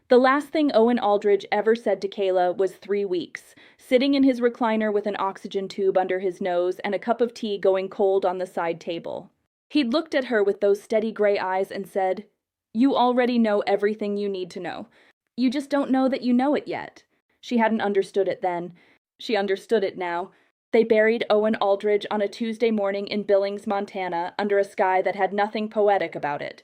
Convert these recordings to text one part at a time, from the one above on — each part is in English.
The last thing Owen Aldridge ever said to Kayla was 3 weeks, sitting in his recliner with an oxygen tube under his nose and a cup of tea going cold on the side table. He'd looked at her with those steady gray eyes and said, "You already know everything you need to know. You just don't know that you know it yet." She hadn't understood it then. She understood it now. They buried Owen Aldridge on a Tuesday morning in Billings, Montana, under a sky that had nothing poetic about it.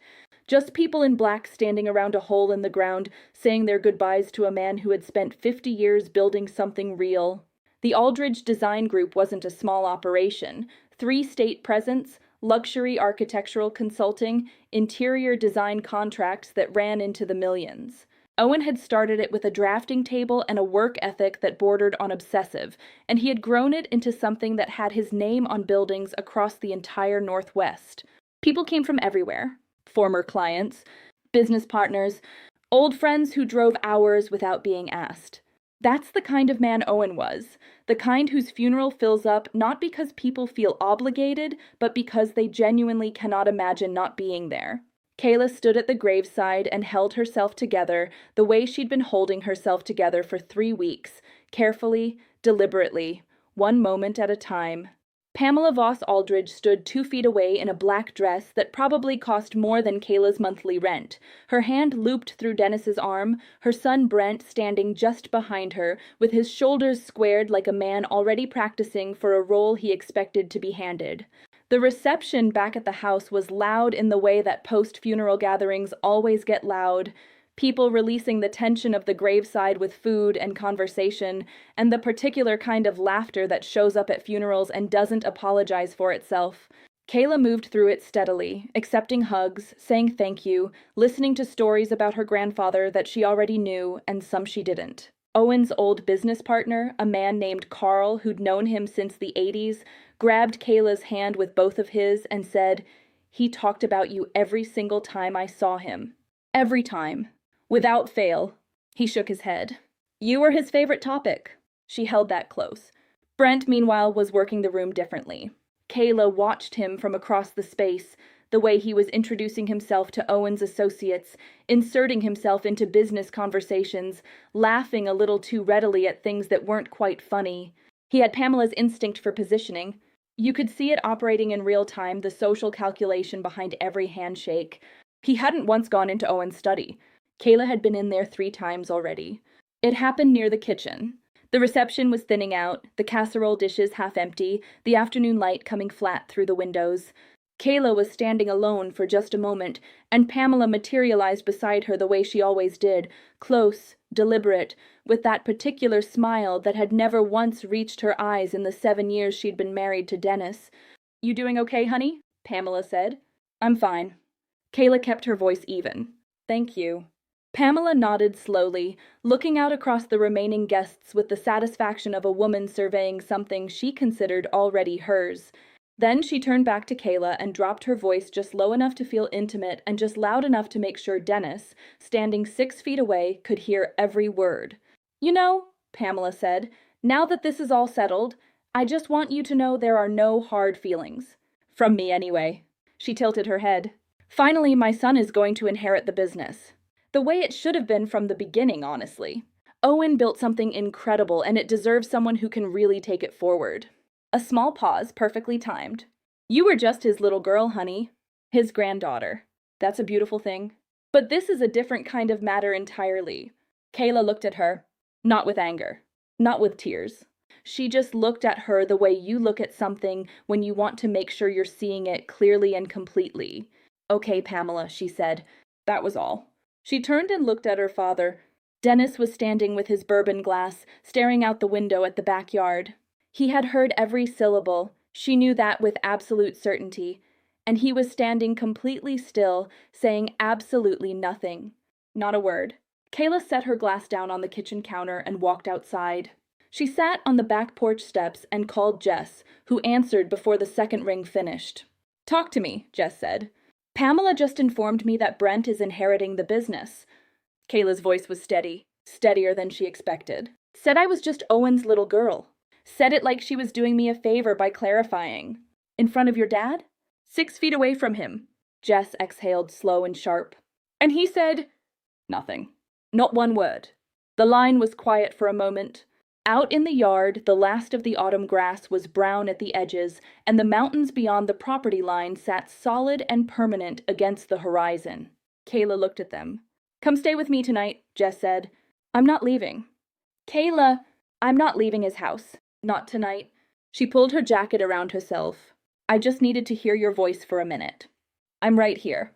Just people in black standing around a hole in the ground, saying their goodbyes to a man who had spent 50 years building something real. The Aldridge Design Group wasn't a small operation. 3 state presence, luxury architectural consulting, interior design contracts that ran into the millions. Owen had started it with a drafting table and a work ethic that bordered on obsessive, and he had grown it into something that had his name on buildings across the entire Northwest. People came from everywhere. Former clients, business partners, old friends who drove hours without being asked. That's the kind of man Owen was, the kind whose funeral fills up not because people feel obligated, but because they genuinely cannot imagine not being there. Kayla stood at the graveside and held herself together the way she'd been holding herself together for 3 weeks, carefully, deliberately, one moment at a time. Pamela Voss Aldridge stood 2 feet away in a black dress that probably cost more than Kayla's monthly rent, her hand looped through Dennis's arm, her son Brent standing just behind her, with his shoulders squared like a man already practicing for a role he expected to be handed. The reception back at the house was loud in the way that post-funeral gatherings always get loud, people releasing the tension of the graveside with food and conversation, and the particular kind of laughter that shows up at funerals and doesn't apologize for itself. Kayla moved through it steadily, accepting hugs, saying thank you, listening to stories about her grandfather that she already knew and some she didn't. Owen's old business partner, a man named Carl who'd known him since the 80s, grabbed Kayla's hand with both of his and said, "He talked about you every single time I saw him. Every time. Without fail." He shook his head. "You were his favorite topic." She held that close. Brent, meanwhile, was working the room differently. Kayla watched him from across the space, the way he was introducing himself to Owen's associates, inserting himself into business conversations, laughing a little too readily at things that weren't quite funny. He had Pamela's instinct for positioning. You could see it operating in real time, the social calculation behind every handshake. He hadn't once gone into Owen's study. Kayla had been in there 3 times already. It happened near the kitchen. The reception was thinning out, the casserole dishes half empty, the afternoon light coming flat through the windows. Kayla was standing alone for just a moment, and Pamela materialized beside her the way she always did, close, deliberate, with that particular smile that had never once reached her eyes in the 7 years she'd been married to Dennis. "You doing okay, honey?" Pamela said. "I'm fine." Kayla kept her voice even. "Thank you." Pamela nodded slowly, looking out across the remaining guests with the satisfaction of a woman surveying something she considered already hers. Then she turned back to Kayla and dropped her voice just low enough to feel intimate and just loud enough to make sure Dennis, standing 6 feet away, could hear every word. "You know," Pamela said, "now that this is all settled, I just want you to know there are no hard feelings. From me, anyway." She tilted her head. "Finally, my son is going to inherit the business. The way it should have been from the beginning, honestly. Owen built something incredible, and it deserves someone who can really take it forward." A small pause, perfectly timed. "You were just his little girl, honey. His granddaughter. That's a beautiful thing. But this is a different kind of matter entirely." Kayla looked at her. Not with anger. Not with tears. She just looked at her the way you look at something when you want to make sure you're seeing it clearly and completely. "Okay, Pamela," she said. That was all. She turned and looked at her father. Dennis was standing with his bourbon glass, staring out the window at the backyard. He had heard every syllable. She knew that with absolute certainty. And he was standing completely still, saying absolutely nothing. Not a word. Kayla set her glass down on the kitchen counter and walked outside. She sat on the back porch steps and called Jess, who answered before the second ring finished. "Talk to me," Jess said. "Pamela just informed me that Brent is inheriting the business." Kayla's voice was steady, steadier than she expected. "Said I was just Owen's little girl. Said it like she was doing me a favor by clarifying. In front of your dad? 6 feet away from him." Jess exhaled slow and sharp. "And he said—" "Nothing." Not one word. The line was quiet for a moment. Out in the yard, the last of the autumn grass was brown at the edges, and the mountains beyond the property line sat solid and permanent against the horizon. Kayla looked at them. "Come stay with me tonight," Jess said. "I'm not leaving." "Kayla, I'm not leaving his house. Not tonight." She pulled her jacket around herself. "I just needed to hear your voice for a minute. I'm right here."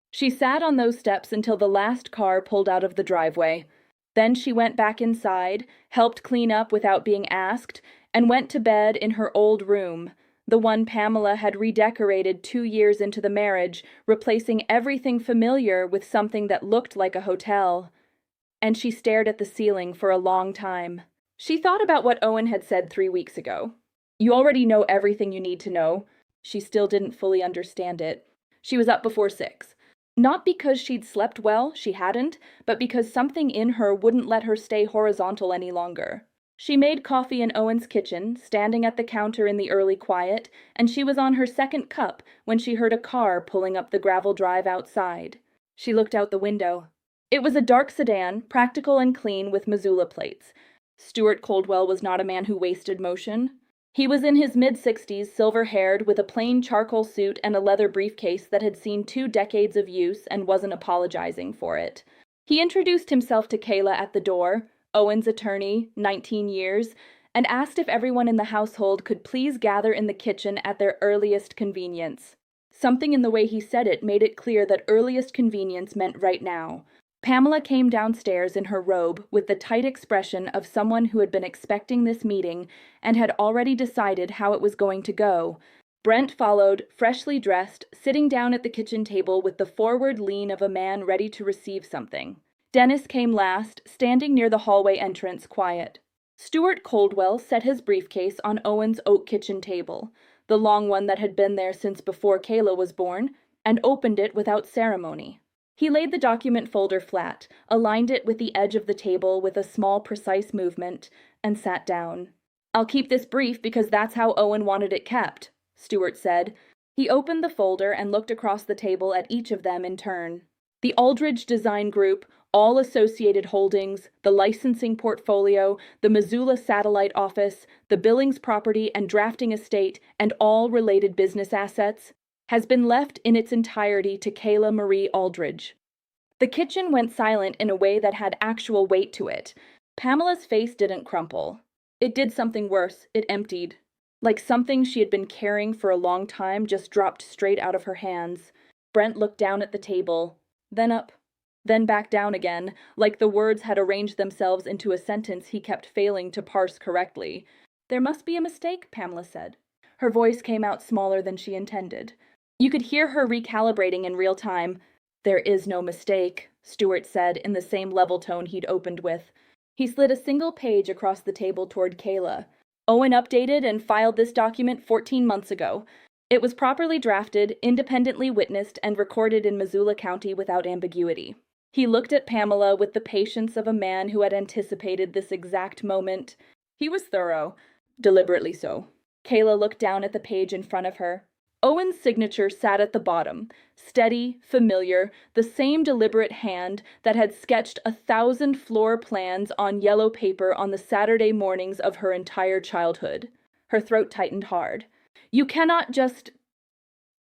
She sat on those steps until the last car pulled out of the driveway. Then she went back inside, helped clean up without being asked, and went to bed in her old room, the one Pamela had redecorated 2 years into the marriage, replacing everything familiar with something that looked like a hotel. And she stared at the ceiling for a long time. She thought about what Owen had said 3 weeks ago. "You already know everything you need to know." She still didn't fully understand it. She was up before 6. Not because she'd slept well, she hadn't, but because something in her wouldn't let her stay horizontal any longer. She made coffee in Owen's kitchen, standing at the counter in the early quiet, and she was on her second cup when she heard a car pulling up the gravel drive outside. She looked out the window. It was a dark sedan, practical and clean with Missoula plates. Stuart Coldwell was not a man who wasted motion. He was in his mid-60s, silver-haired, with a plain charcoal suit and a leather briefcase that had seen 2 decades of use and wasn't apologizing for it. He introduced himself to Kayla at the door, Owen's attorney, 19 years, and asked if everyone in the household could please gather in the kitchen at their earliest convenience. Something in the way he said it made it clear that earliest convenience meant right now. Pamela came downstairs in her robe with the tight expression of someone who had been expecting this meeting and had already decided how it was going to go. Brent followed, freshly dressed, sitting down at the kitchen table with the forward lean of a man ready to receive something. Dennis came last, standing near the hallway entrance, quiet. Stuart Coldwell set his briefcase on Owen's oak kitchen table, the long one that had been there since before Kayla was born, and opened it without ceremony. He laid the document folder flat, aligned it with the edge of the table with a small, precise movement, and sat down. "I'll keep this brief because that's how Owen wanted it kept," Stuart said. He opened the folder and looked across the table at each of them in turn. The Aldridge Design Group, all associated holdings, the licensing portfolio, the Missoula satellite office, the Billings property and drafting estate, and all related business assets, has been left in its entirety to Kayla Marie Aldridge. The kitchen went silent in a way that had actual weight to it. Pamela's face didn't crumple. It did something worse. It emptied. Like something she had been carrying for a long time just dropped straight out of her hands. Brent looked down at the table, then up, then back down again, like the words had arranged themselves into a sentence he kept failing to parse correctly. "There must be a mistake," Pamela said. Her voice came out smaller than she intended. You could hear her recalibrating in real time. "There is no mistake," Stuart said in the same level tone he'd opened with. He slid a single page across the table toward Kayla. "Owen updated and filed this document 14 months ago. It was properly drafted, independently witnessed, and recorded in Missoula County without ambiguity." He looked at Pamela with the patience of a man who had anticipated this exact moment. He was thorough, deliberately so. Kayla looked down at the page in front of her. Owen's signature sat at the bottom, steady, familiar, the same deliberate hand that had sketched 1,000 floor plans on yellow paper on the Saturday mornings of her entire childhood. Her throat tightened hard. "You cannot just—"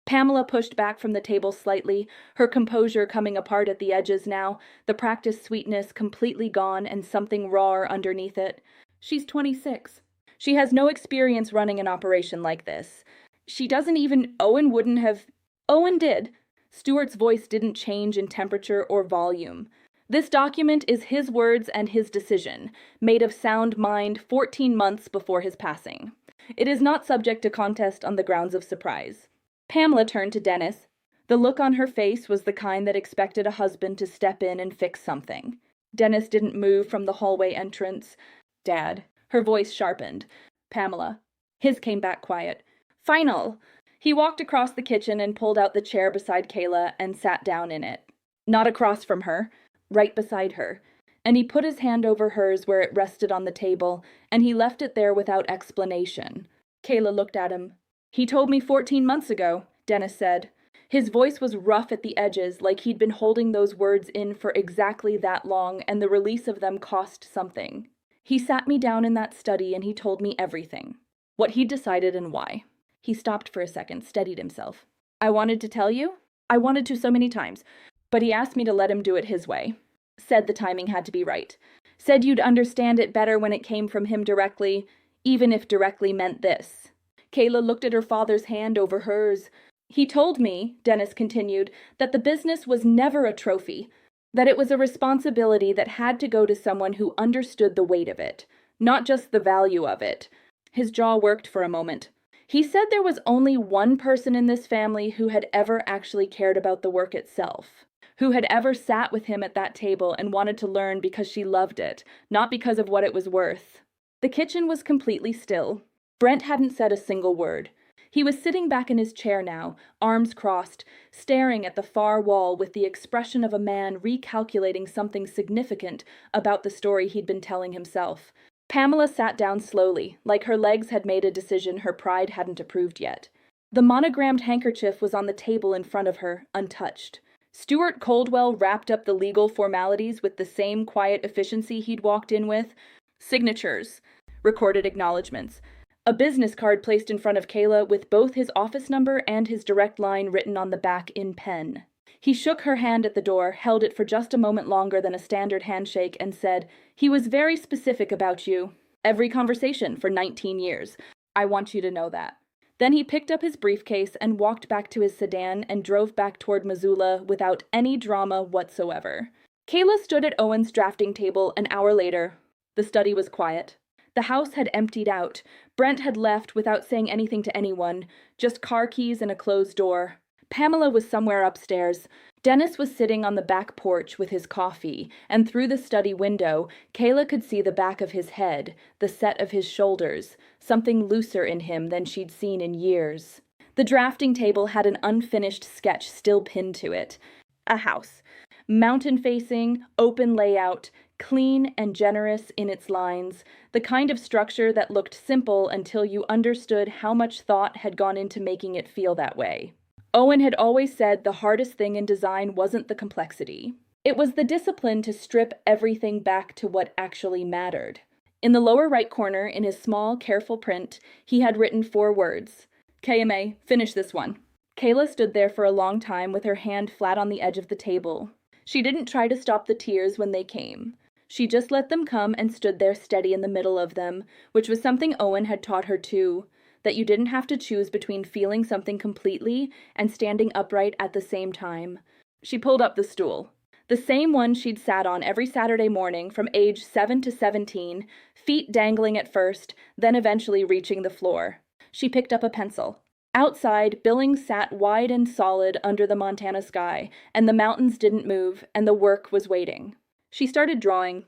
Pamela pushed back from the table slightly, her composure coming apart at the edges now, the practiced sweetness completely gone and something raw underneath it. "She's 26. She has no experience running an operation like this. She doesn't even— Owen wouldn't have— Owen did." Stuart's voice didn't change in temperature or volume. "This document is his words and his decision, made of sound mind 14 months before his passing. It is not subject to contest on the grounds of surprise." Pamela turned to Dennis. The look on her face was the kind that expected a husband to step in and fix something. Dennis didn't move from the hallway entrance. "Dad." Her voice sharpened. "Pamela." His came back quiet. "Final." He walked across the kitchen and pulled out the chair beside Kayla and sat down in it. Not across from her, right beside her. And he put his hand over hers where it rested on the table, and he left it there without explanation. Kayla looked at him. "He told me 14 months ago," Dennis said. His voice was rough at the edges, like he'd been holding those words in for exactly that long, and the release of them cost something. He sat me down in that study and he told me everything. What he'd decided and why. He stopped for a second, steadied himself. I wanted to tell you. I wanted to so many times. But he asked me to let him do it his way. Said the timing had to be right. Said you'd understand it better when it came from him directly, even if directly meant this. Kayla looked at her father's hand over hers. He told me, Dennis continued, that the business was never a trophy, that it was a responsibility that had to go to someone who understood the weight of it, not just the value of it. His jaw worked for a moment. He said there was only one person in this family who had ever actually cared about the work itself, who had ever sat with him at that table and wanted to learn because she loved it, not because of what it was worth. The kitchen was completely still. Brent hadn't said a single word. He was sitting back in his chair now, arms crossed, staring at the far wall with the expression of a man recalculating something significant about the story he'd been telling himself. Pamela sat down slowly, like her legs had made a decision her pride hadn't approved yet. The monogrammed handkerchief was on the table in front of her, untouched. Stuart Coldwell wrapped up the legal formalities with the same quiet efficiency he'd walked in with. Signatures, recorded acknowledgments. A business card placed in front of Kayla with both his office number and his direct line written on the back in pen. He shook her hand at the door, held it for just a moment longer than a standard handshake, and said, "He was very specific about you. Every conversation for 19 years. I want you to know that." Then he picked up his briefcase and walked back to his sedan and drove back toward Missoula without any drama whatsoever. Kayla stood at Owen's drafting table an hour later. The study was quiet. The house had emptied out. Brent had left without saying anything to anyone, just car keys and a closed door. Pamela was somewhere upstairs. Dennis was sitting on the back porch with his coffee, and through the study window, Kayla could see the back of his head, the set of his shoulders, something looser in him than she'd seen in years. The drafting table had an unfinished sketch still pinned to it. A house. Mountain-facing, open layout, clean and generous in its lines, the kind of structure that looked simple until you understood how much thought had gone into making it feel that way. Owen had always said the hardest thing in design wasn't the complexity. It was the discipline to strip everything back to what actually mattered. In the lower right corner, in his small, careful print, he had written 4 words. KMA, finish this one. Kayla stood there for a long time with her hand flat on the edge of the table. She didn't try to stop the tears when they came. She just let them come and stood there steady in the middle of them, which was something Owen had taught her too. That you didn't have to choose between feeling something completely and standing upright at the same time. She pulled up the stool. The same one she'd sat on every Saturday morning from age 7 to 17, feet dangling at first, then eventually reaching the floor. She picked up a pencil. Outside, Billings sat wide and solid under the Montana sky, and the mountains didn't move, and the work was waiting. She started drawing.